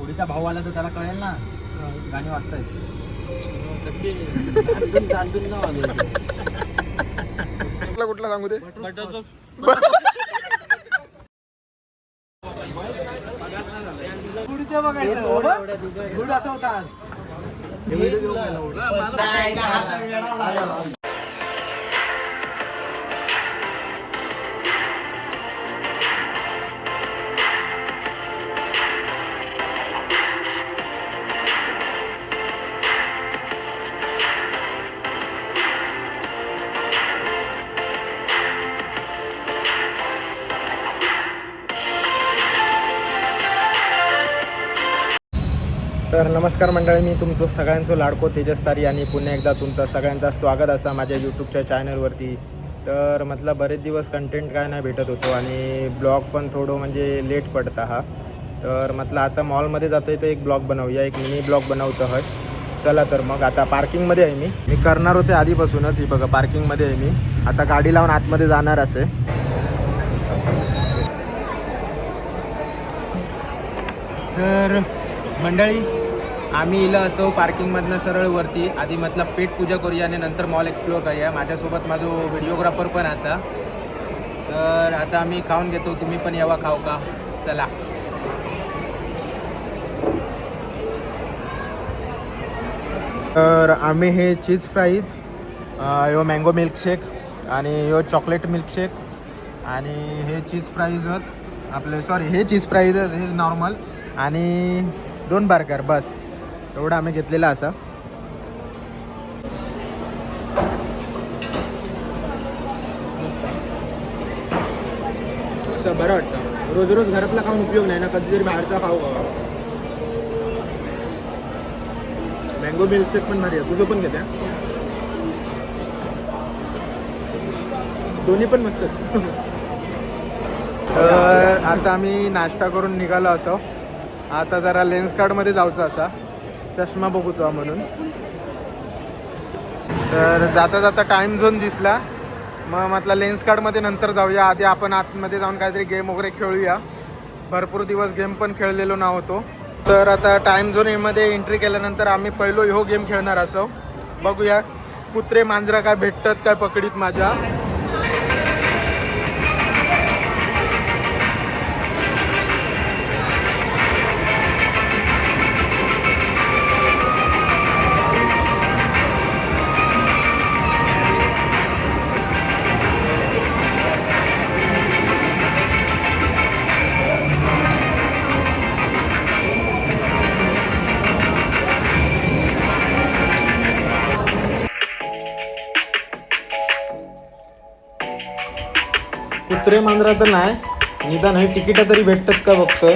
पुढचा भाऊ आला तर त्याला कळेल ना गाणी वाजतायत. कुठला सांगू दे. पुढच्या बघायचं गुड असं होता आज. तर नमस्कार मंडळी, मी तुमचं सगळ्यांचं लाडको तेजस तारी आणि पुन्हा एकदा तुमचं सगळ्यांचं स्वागत असा माझ्या यूट्यूबच्या चॅनलवरती. तर म्हटलं बरेच दिवस कंटेंट काय नाही भेटत होतो आणि ब्लॉग पण थोडं म्हणजे लेट पडता हा. तर म्हटलं आता मॉलमध्ये जातो आहे तर एक ब्लॉग बनवूया, एक मिनी ब्लॉग बनवतो आहे. चला तर मग आता पार्किंगमध्ये आहे मी करणार होते आधीपासूनच. ही बघा पार्किंगमध्ये आहे मी आता, गाडी लावून आतमध्ये जाणार असे. तर मंडळी आम्ही इला असो पार्किंगमधनं सरळ वरती आधी मतलब पेट पूजा करूया आणि नंतर मॉल एक्सप्लोर करूया. माझ्यासोबत माझा व्हिडिओग्राफर पण असा. तर आता आम्ही खाऊन घेतो, तुम्ही पण यावा खाऊ का. चला. तर आम्ही हे चीज फ्राईज, यो मँगो मिल्कशेक आणि यो चॉकलेट मिल्कशेक आणि हे चीज फ्राईज आपले, सॉरी हे चीज फ्राईज हे नॉर्मल आणि 2 बर्गर बस, एवढं आम्ही घेतलेला असा. असं बरं वाटतं, रोज रोज घरातला खाऊन उपयोग नाही ना, कधीतरी बाहेरचा खाऊ का. मँगो मिल्कशेक पण भारी आहे, तुझं पण घेते. दोन्ही पण मस्त. तर आता आम्ही नाश्ता करून निघालो असो. आता जरा लेन्स कार्डमध्ये जायचं असा, चष्मा बघूचा म्हणून. तर जाता जाता टाईम झोन दिसला, मग म्हटलं लेन्स कार्डमध्ये नंतर जाऊया, आधी आपण आतमध्ये जाऊन काहीतरी गेम वगैरे खेळूया. भरपूर दिवस गेम पण खेळलेलो नव्हतो. तर आता टाईम झोनमध्ये एंट्री केल्यानंतर आम्ही पहिलो ह्यो गेम खेळणार असो. बघूया कुत्रे मांजरा काय भेटतात काय पकडीत माझ्या. कुत्रे मांजरा तर नाही, निदान हे तिकीट तरी भेटतात का बघतोय.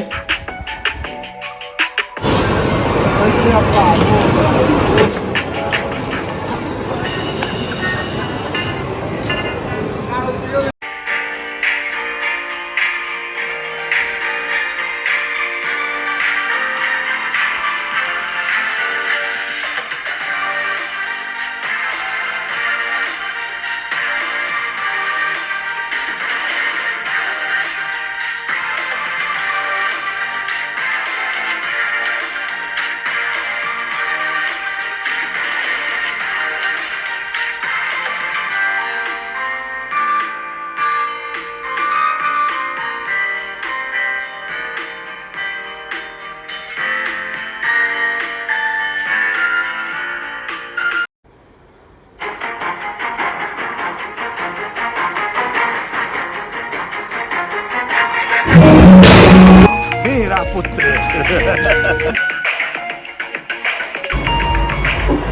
मेरा पुत्र.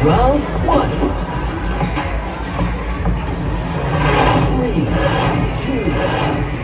Round 1. 3, 2, 1.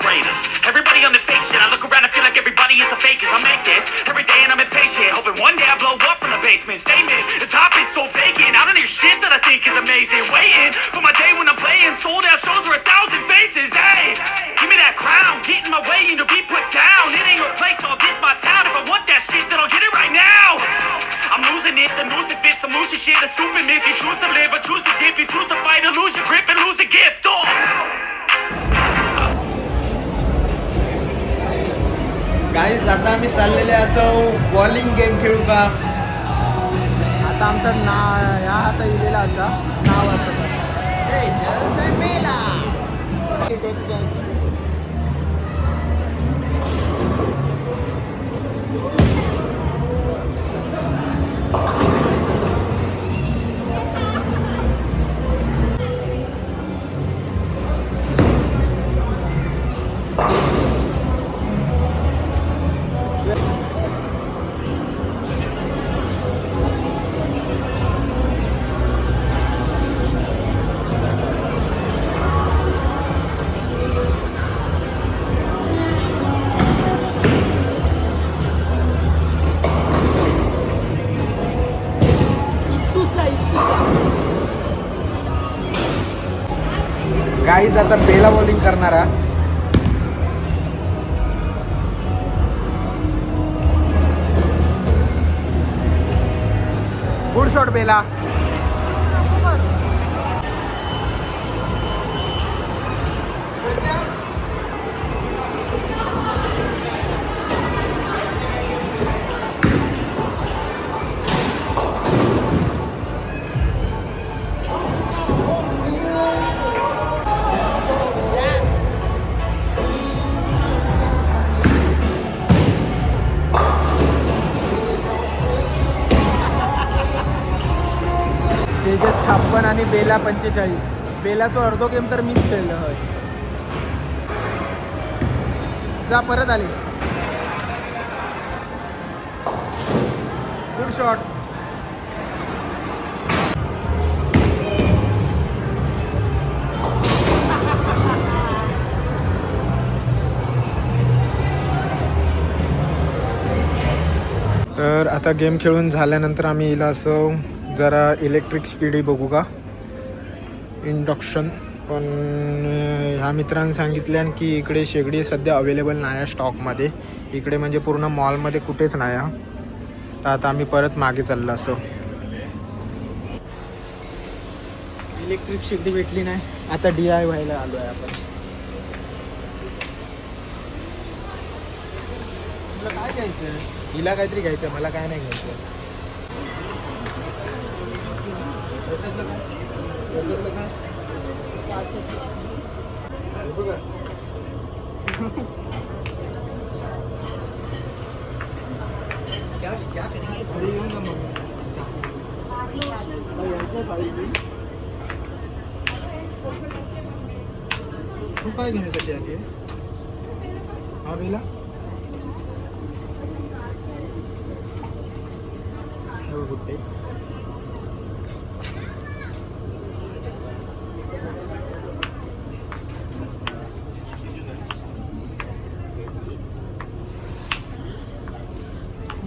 greatest. Everybody on the fake shit. I look around and feel like everybody is the fakest. I make this every day and I'm impatient, hoping one day I blow up from the basement. Statement, the top is so vacant. I don't hear shit that I think is amazing. Waiting for my day when I'm playing sold out shows for 1,000 faces. Hey, give me that crown, get in my way and to be put down. It ain't no place, all this my town. If I want that shit, then I'll get it right now. I'm losing it, the noose it fits. I'm losing shit, a stupid myth. You choose to live or choose to dip. You choose to fight or lose your grip and lose a gift. Oh. Guys आता आम्ही चाललेले असं bowling game खेळू का. आता आमचं ह्या हाता इलेला आता नाव असतं गाईज आता बेला बॉलिंग करणारा. Good shot Bela. तेजस 56 आणि बेला 45. बेलाचो अर्धो गेम तर मीच खेळलो होय. जा परत आली. Good shot. तर आता गेम खेळून झाल्यानंतर आम्ही हिला असं जरा इलेक्ट्रिक स्पीडी बघू का, इंडक्शन. पण ह्या मित्रांनी सांगितले की इकडे शेगडी सध्या अवेलेबल नाही आहे स्टॉकमध्ये. इकडे म्हणजे पूर्ण मॉलमध्ये कुठेच नाही आहे. तर आता आम्ही परत मागे चाललो. असं इलेक्ट्रिक शेगडी भेटली नाही. आता DIY व्हायला आलो आहे आपण. तुला काय घ्यायचं? हिला काहीतरी घ्यायचं, मला काय नाही घ्यायचं. तू काय घेण्यासाठी आली आहे? हा बेला गुड डे.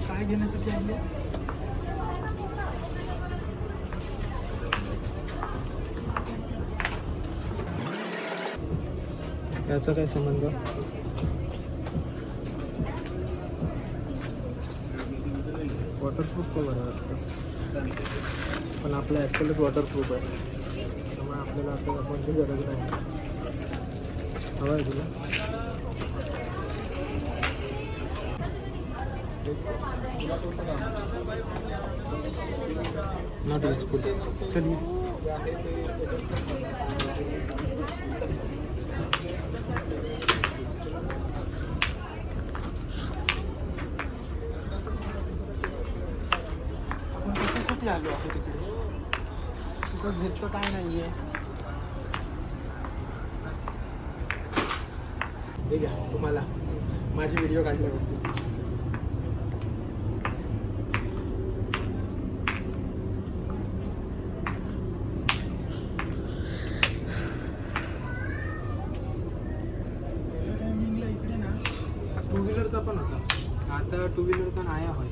काय घेण्यासाठी आली? याचा काय संबंध? वॉटरप्रूफ तो बरं वाटतं, पण आपलं ॲक्च्युअलीच वॉटरप्रूफ आहे, त्यामुळे आपल्याला असं दाखवायची गरज नाही. हवं आहे तुला? Not useful. चल आलो आहे तिकडे. तिकडं घेतलं काय नाही आहे. हे घ्या तुम्हाला माझी व्हिडिओ काढल्यावरती. व्हीलरचा पण होता, आता 2 व्हीलरचा नाही होय.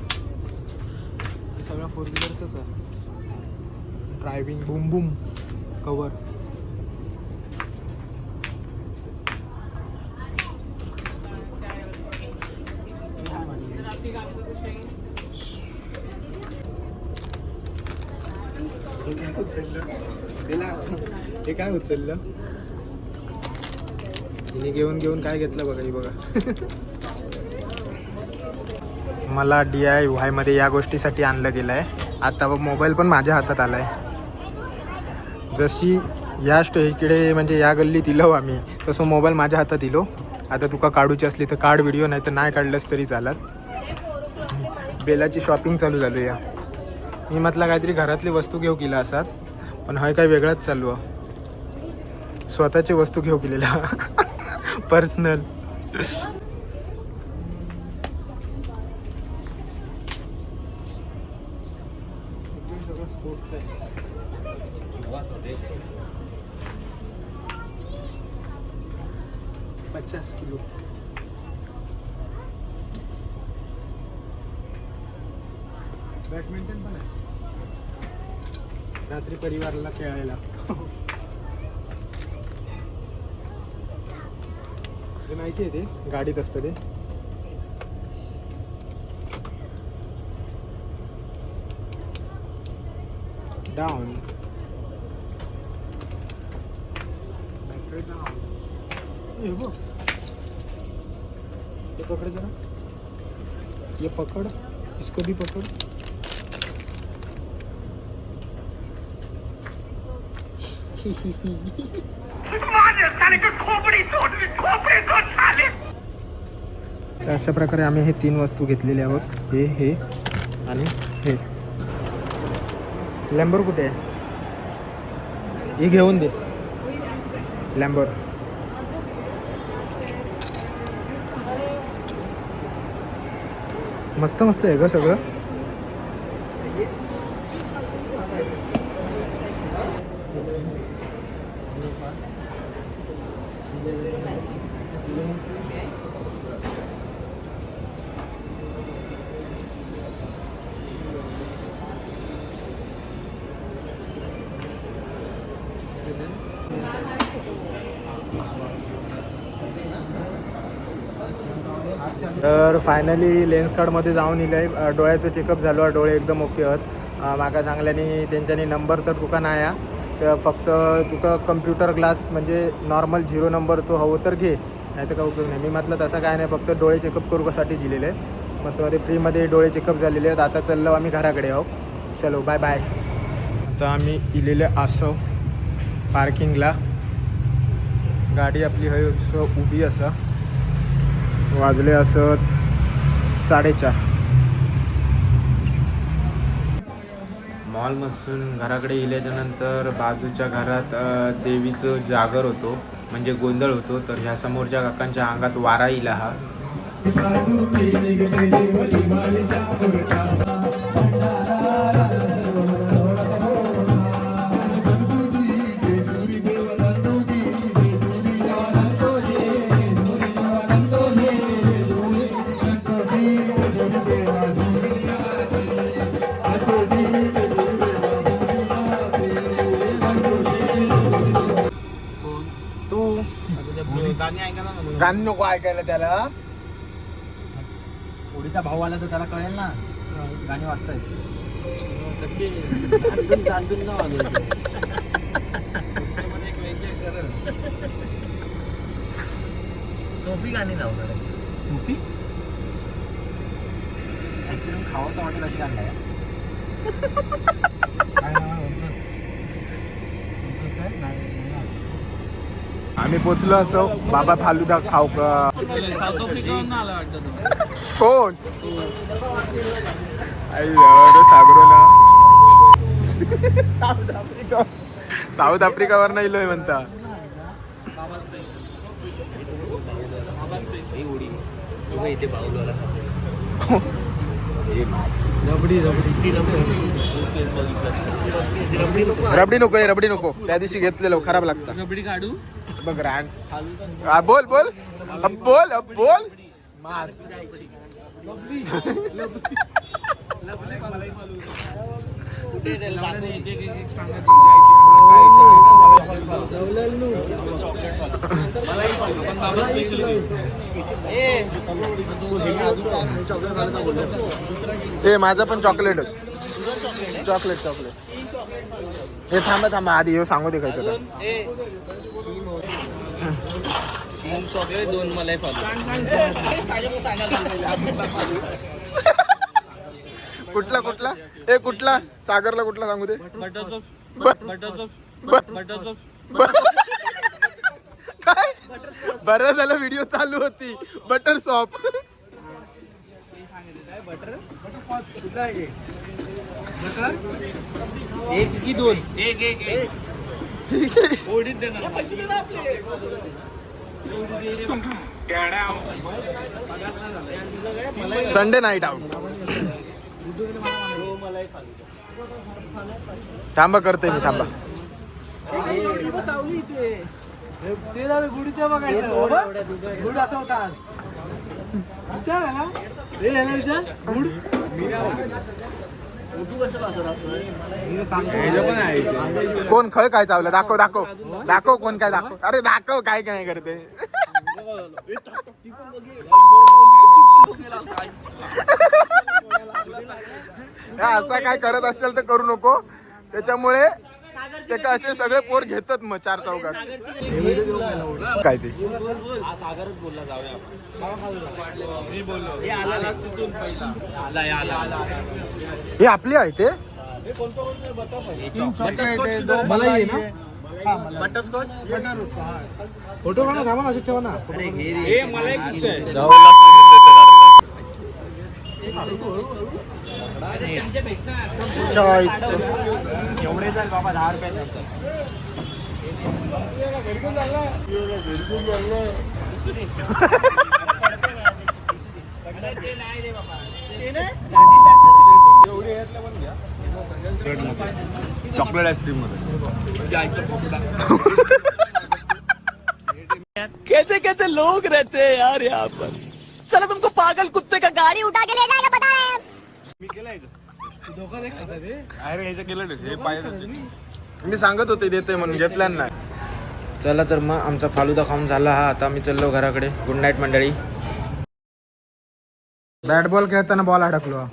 हे सगळं 4 व्हीलरचंच आहे. Driving boom boom cover. हे काय उचललं तिने घेऊन काय घेतलं बघा. ही बघा. मला DIY मध्ये या गोष्टीसाठी आणलं गेलं आहे. आता मोबाईल पण माझ्या हातात आला आहे. जशी या इकडे म्हणजे या गल्लीत इलो आम्ही, तसं मोबाईल माझ्या हातात इलो. आता तुका काढूची असली तर काढ व्हिडिओ, नाही तर नाही काढलंस तरी चालत. बेलाची शॉपिंग चालू झाली या. मी म्हटलं काहीतरी घरातली वस्तू घेऊ केला असतात, पण हा काही वेगळाच चालू आहे. स्वतःची वस्तू घेऊ केलेला पर्सनल. सगळं स्पोर्ट्स आहे. 50 किलो. बॅडमिंटन पण आहे रात्री परिवाराला खेळायला. ते माहिती आहे, ते गाडीत असतं ते. Down battery down. हे बघ, ये पकड़ जरा, ये पकड़, इसको भी पकड़. तर अशा प्रकारे आम्ही हे 3 वस्तू घेतलेल्या आहोत. हे आणि हे. लॅम्बोर कुठे आहे? हे घेऊन दे लॅम्बोर. मस्त मस्त आहे ग सगळं. तर फायनली लेन्स कार्डमध्ये जाऊन इलं आहे. डोळ्याचं चेकअप झालं, डोळे एकदम ओके आहेत. माका चांगल्याने त्यांच्यानी नंबर तर तुका नाही आहे, तर फक्त तुका कम्प्युटर ग्लास म्हणजे नॉर्मल 0 नंबरचं हवं तर घे, नाही तर काय उपयोग नाही. मी म्हटलं तसं काय नाही, फक्त डोळे चेकअप करूसाठी दिलेले आहे. मस्तमध्ये फ्रीमध्ये डोळे चेकअप झालेले आहेत. आता चाललो आम्ही घराकडे आहो. चलो बाय बाय. आता आम्ही इलेले असो पार्किंगला. गाडी आपली हय असं उभी असा. वाजले असत 4:30. मॉलमधून घराकडे इल्याच्या नंतर बाजूच्या घरात देवीचं जागर होतो, म्हणजे गोंधळ होतो. तर ह्या समोरच्या काकांच्या अंगात वारा इला हा. गाणी नको ऐकायला त्याला. ओढीचा भाऊ आला तर त्याला कळेल ना गाणी वाजतायत. सोफी गाणी लावणार आहे. सोफी ऍक्च्युली खावाचं वाटेल अशी गाणी आहे. आम्ही पोचलो असो. बाबा फालुदा खाऊ का? साऊथ आफ्रिकावरून आला वाटतं तो. कोण? सागरो ना. साऊथ आफ्रिकावर नाही लोय म्हणता. रबडी नको आहे, रबडी नको. त्या दिवशी घेतलेलो खराब लागतं. रबडी काढू बघ रान. बोल बोल बोल बोल ए माझं पण चॉकलेटच. चॉकलेट हे थांबा आधी येऊ सांगू दे खायचं. कुठला ए कुठला सागरला कुठला सांगू दे. काय बरं झालं व्हिडिओ चालू होती. बटर सॉप एक की दोन संडे नाईट आउट. थांबा करते मी थांबा. गुडीच्या बघायचं गुड असा होता. विचार आहे ना विचार गुड कोण खळ काय चावलं दाखव कोण काय दाखव. अरे दाखव काय काय करते. असा काय करत असेल तर करू नको. त्याच्यामुळे ते का असे सगळे पोर घेतात मग चार चौकात. काय ते हे आपली आहे ते. मला ये ना फोटो काढा थांबा ना. असे ठेवा ना. एवढे जर बाबा 10 रुपये चॉकलेट आईस्क्रीम कैसे लोग रहते हैं यार यहाँ पर. चला तुमको पागल कुत्ते का गाड़ी उठा के ले जाएगा बता रहे हैं. मी सांगत होते देते म्हणून घेतल्या नाही. चला तर मग आमचा फालुदा खाऊन झाला हा. आता मी चाललो घराकडे. गुड नाईट मंडळी. बॅट बॉल खेळताना बॉल अडकलो.